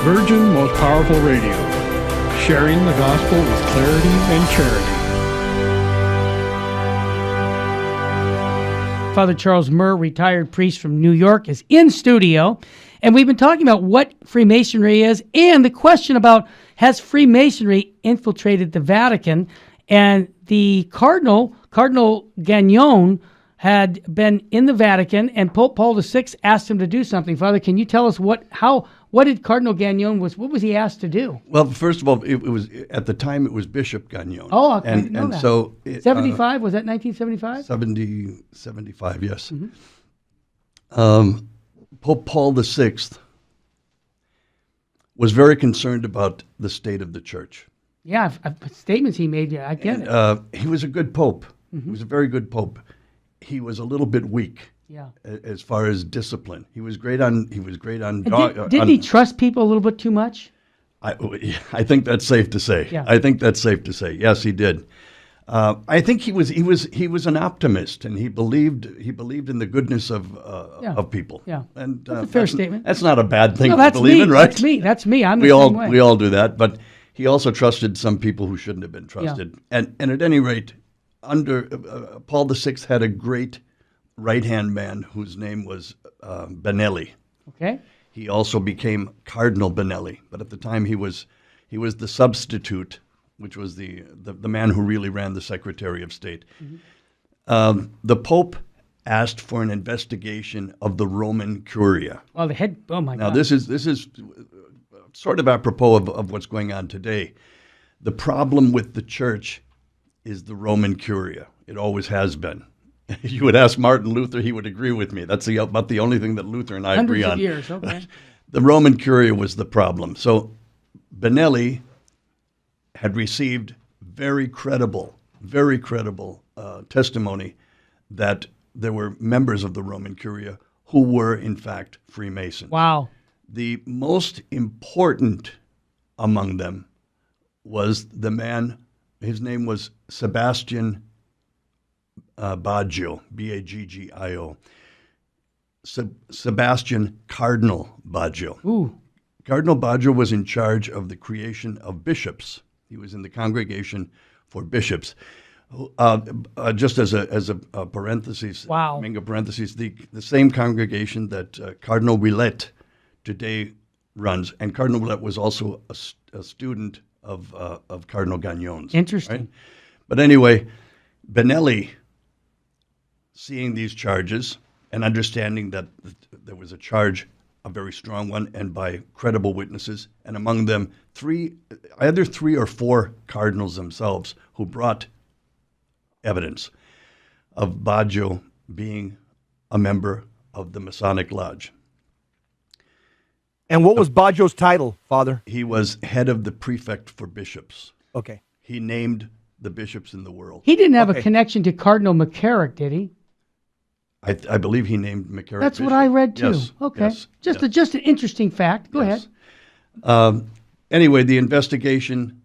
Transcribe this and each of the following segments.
Virgin Most Powerful Radio, sharing the gospel with clarity and charity. Father Charles Murr, retired priest from New York, is in studio, and we've been talking about what Freemasonry is and the question about, has Freemasonry infiltrated the Vatican? And the Cardinal Gagnon, had been in the Vatican, and Pope Paul VI asked him to do something. Father, can you tell us what did Cardinal Gagnon what was he asked to do? Well, first of all, it was at the time it was Bishop Gagnon. Oh, I didn't know that. So 75 was that 1975? 75, yes. Mm-hmm. Pope Paul VI was very concerned about the state of the church. Yeah, statements he made. Yeah, I get it. He was a good pope. Mm-hmm. He was a very good pope. He was a little bit weak. Yeah. As far as discipline, he was great on. Didn't he trust people a little bit too much? I think that's safe to say. Yeah. I think that's safe to say. Yes, he did. I think he was an optimist, and he believed in the goodness of people. Yeah. And that's a fair statement. That's not a bad thing to to believe in, right? That's me. I'm the same way. We all do that, but he also trusted some people who shouldn't have been trusted. Yeah. And at any rate, under Paul VI had a great right-hand man whose name was Benelli. Okay. He also became Cardinal Benelli, but at the time he was the substitute, which was the man who really ran the Secretary of State. Mm-hmm. The Pope asked for an investigation of the Roman Curia. Well, the head. Oh my God! Now this is sort of apropos of what's going on today. The problem with the Church is the Roman Curia. It always has been. You would ask Martin Luther, he would agree with me. That's about the only thing that Luther and I agree on. Hundreds of years, okay. The Roman Curia was the problem. So Benelli had received very credible testimony that there were members of the Roman Curia who were, in fact, Freemasons. Wow. The most important among them was the man, his name was Sebastian Baggio, Baggio. Sebastian Cardinal Baggio. Ooh. Cardinal Baggio was in charge of the creation of bishops. He was in the congregation for bishops. Just as a parenthesis, wow. Parentheses, the same congregation that Cardinal Ouellet today runs, and Cardinal Ouellet was also a student of Cardinal Gagnon's. Interesting. Right? But anyway, Benelli, seeing these charges and understanding that there was a charge, a very strong one, and by credible witnesses, and among them either three or four cardinals themselves who brought evidence of Baggio being a member of the Masonic Lodge. And what was Baggio's title, Father? He was head of the prefect for bishops. Okay. He named the bishops in the world. He didn't have a connection to Cardinal McCarrick, did he? I believe he named McCarrick. That's bishop. what I read too. Yes, okay. yes, just an interesting fact. Go ahead. Anyway, the investigation,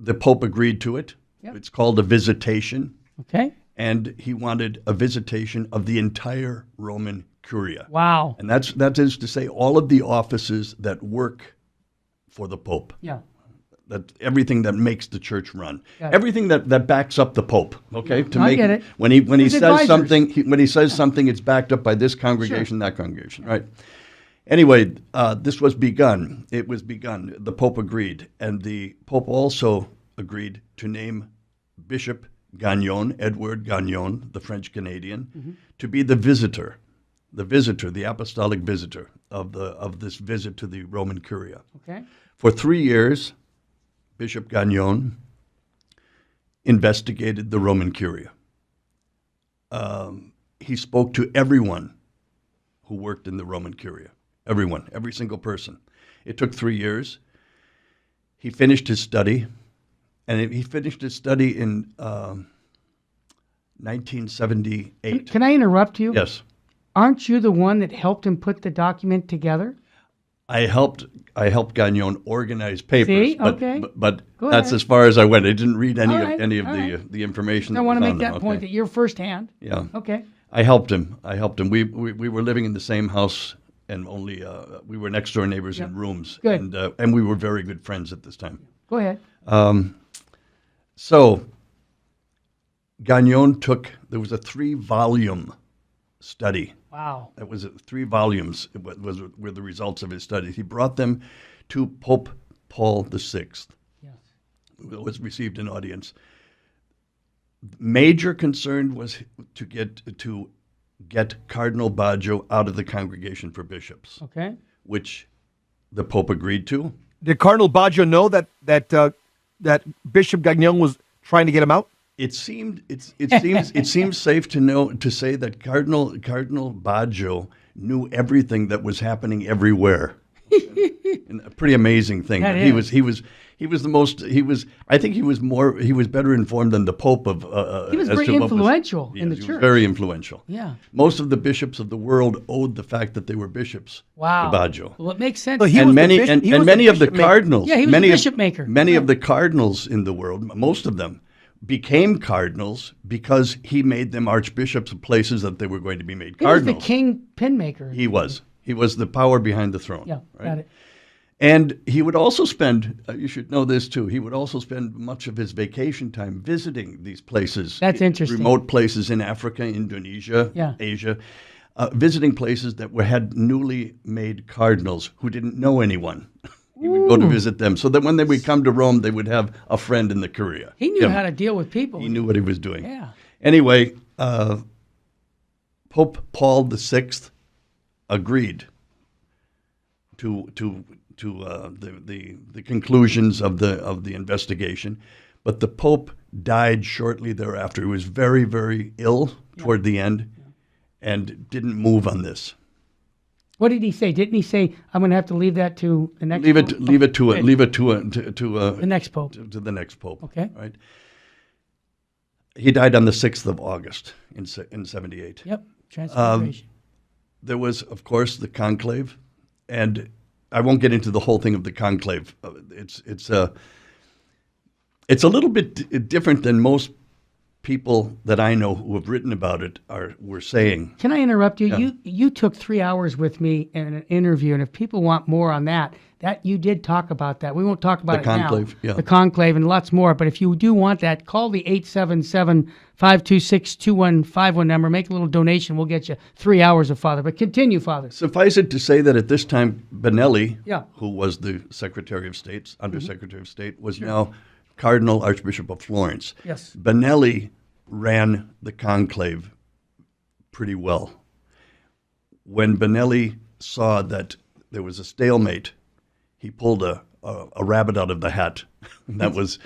the Pope agreed to it. Yep. It's called a visitation. Okay. And he wanted a visitation of the entire Roman Curia. Wow. And that is to say all of the offices that work for the Pope. Yeah. That everything that makes the church run, everything that backs up the Pope. Okay, to make it when he says advisors. something, it's backed up by this congregation, that congregation, right? Anyway, this was begun. It was begun. The Pope agreed, and the Pope also agreed to name Bishop Gagnon, Edward Gagnon, the French Canadian, to be the apostolic visitor of this visit to the Roman Curia. Okay. For 3 years, Bishop Gagnon investigated the Roman Curia. He spoke to everyone who worked in the Roman Curia. Everyone, every single person. It took 3 years. He finished his study, and he finished his study in 1978. Can I interrupt you? Yes. Aren't you the one that helped him put the document together? I helped Gagnon organize papers, See? but, Okay. but Go that's ahead. as far as I went. I didn't read any All right, of the information. I that want to was make on that them. point Okay. that you're firsthand. Yeah. Okay. I helped him. We were living in the same house and only we were next door neighbors in rooms. Good. And we were very good friends at this time. Go ahead. So Gagnon there was a 3-volume study. Wow. That was 3 volumes were the results of his studies. He brought them to Pope Paul VI, Yes. who was received an audience. Major concern was to get Cardinal Baggio out of the Congregation for Bishops, Okay. which the Pope agreed to. Did Cardinal Baggio know that Bishop Gagnon was trying to get him out? It seems safe to say that Cardinal Baggio knew everything that was happening everywhere. And a pretty amazing thing. That He is. was the most. I think he was better informed than the Pope of. He was as very to what influential in the he was church. very influential. Yeah. Most of the bishops of the world owed the fact that they were bishops Wow. to Baggio. Well, it makes sense. So he And was the many bishop- and, he and was the many of the bishop maker. cardinals. Yeah, he was many the of- bishop maker. Many Yeah. of the cardinals in the world, most of them, became cardinals because he made them archbishops of places that they were going to be made He was the cardinals. king pin maker. He was the power behind the throne. Yeah, right? got it. And he would also spend, you should know this too, he would also spend much of his vacation time visiting these places. That's interesting. Remote places in Africa, Indonesia, Yeah. Asia, visiting places that had newly made cardinals who didn't know anyone. He would go to visit them so that when they would come to Rome, they would have a friend in the curia. He knew how to deal with people. He knew what he was doing. Yeah. Anyway, Pope Paul VI agreed to the conclusions of the investigation, but the Pope died shortly thereafter. He was very, very ill toward the end, and didn't move on this. What did he say? Didn't he say, "I'm going to have to leave that to the next"? Leave it pope"? to The next pope. to the next pope. Okay. Right. He died on the 6th of August in 78. Yep. Transfiguration. There was, of course, the conclave, and I won't get into the whole thing of the conclave. It's a little bit different than most people that I know who have written about it were saying. Can I interrupt you? Yeah. You took 3 hours with me in an interview, and if people want more on that you did talk about that. We won't talk about The it conclave, now. yeah. The conclave and lots more. But if you do want that, call the 877-526-2151 number. Make a little donation. We'll get you 3 hours of Father. But continue, Father. Suffice it to say that at this time, Benelli, Yeah. who was the Secretary of State, Undersecretary of State, was now Cardinal Archbishop of Florence. Yes. Benelli ran the conclave pretty well. When Benelli saw that there was a stalemate, he pulled a rabbit out of the hat. And that was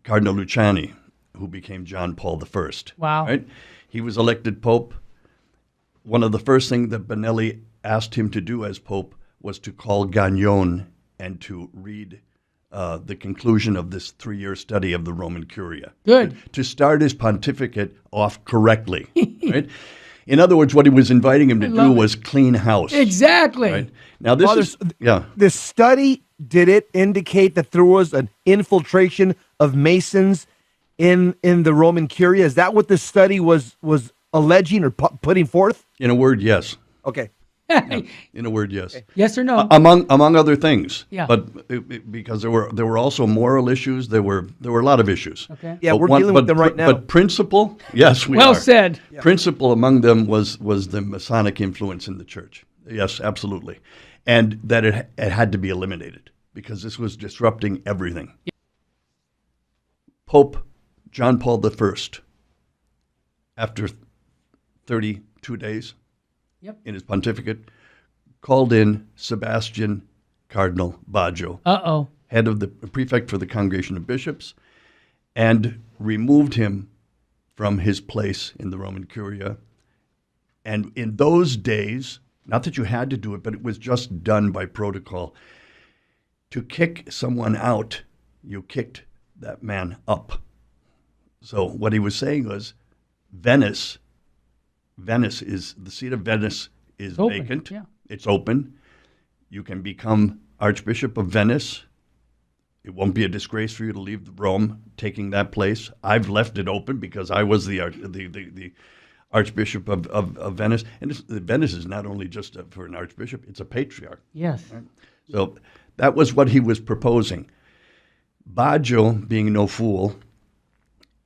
Cardinal Luciani, who became John Paul I. Wow. Right? He was elected Pope. One of the first things that Benelli asked him to do as Pope was to call Gagnon and to read the conclusion of this 3-year study of the Roman Curia. Good. To start his pontificate off correctly. Right? In other words, what he was inviting him to do love it. was clean house. Exactly. Right? Now, this Father, is, yeah. The study, did it indicate that there was an infiltration of Masons in the Roman Curia? Is that what the study was alleging or putting forth? In a word, yes. Okay. In a word, yes. Yes or no? Among other things. Yeah. But because there were also moral issues, there were a lot of issues. Okay. Yeah, But we're dealing with them right now. But principle, yes, we Well are. said. Principle among them was the Masonic influence in the church. Yes, absolutely. And that it had to be eliminated because this was disrupting everything. Yeah. Pope John Paul I, after 32 days in his pontificate, called in Sebastian Cardinal Baggio, Uh-oh. head of the prefect for the Congregation of Bishops, and removed him from his place in the Roman Curia. And in those days, not that you had to do it, but it was just done by protocol. To kick someone out, you kicked that man up. So what he was saying was, Venice is, the seat of Venice is open, vacant. yeah. It's open. You can become Archbishop of Venice. It won't be a disgrace for you to leave Rome taking that place. I've left it open because I was the Archbishop of Venice. And Venice is not only just for an archbishop, it's a patriarch. Yes. Right? So that was what he was proposing. Baggio, being no fool,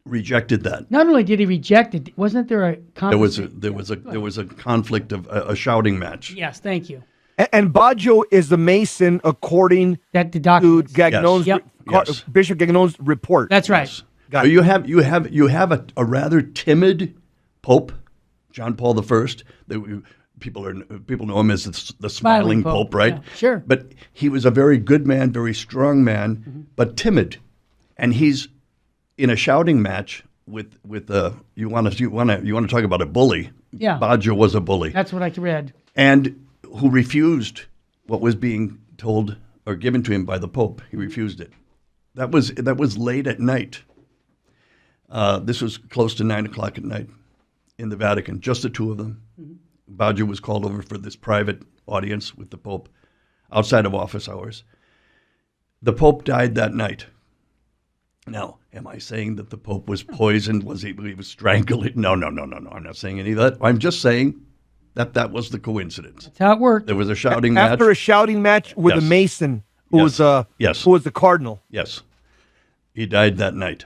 rejected that. Not only did he reject it, wasn't there a There was conflict? a conflict of a shouting match. Yes, thank you. And Baggio is the Mason according That the to documents. Gagnon's Yep. Yes. Bishop Gagnon's report. That's right. Got So it. you have a rather timid Pope, John Paul I. People know him as the smiling Pope, right? Yeah, sure. But he was a very good man, very strong man, but timid, and he's in a shouting match with you want to talk about a bully? Yeah. Baggio was a bully, That's what I read. and who refused what was being told or given to him by the Pope. He refused it. That was late at night. This was close to 9:00 at night in the Vatican, just the two of them. Baggio was called over for this private audience with the Pope outside of office hours. The Pope died that night. Now, am I saying that the Pope was poisoned? Was he was strangled? No. I'm not saying any of that. I'm just saying that was the coincidence. That's how it worked. There was a shouting match. After a shouting match with Yes. a Mason who Yes. was Yes. who was the cardinal. Yes. He died that night.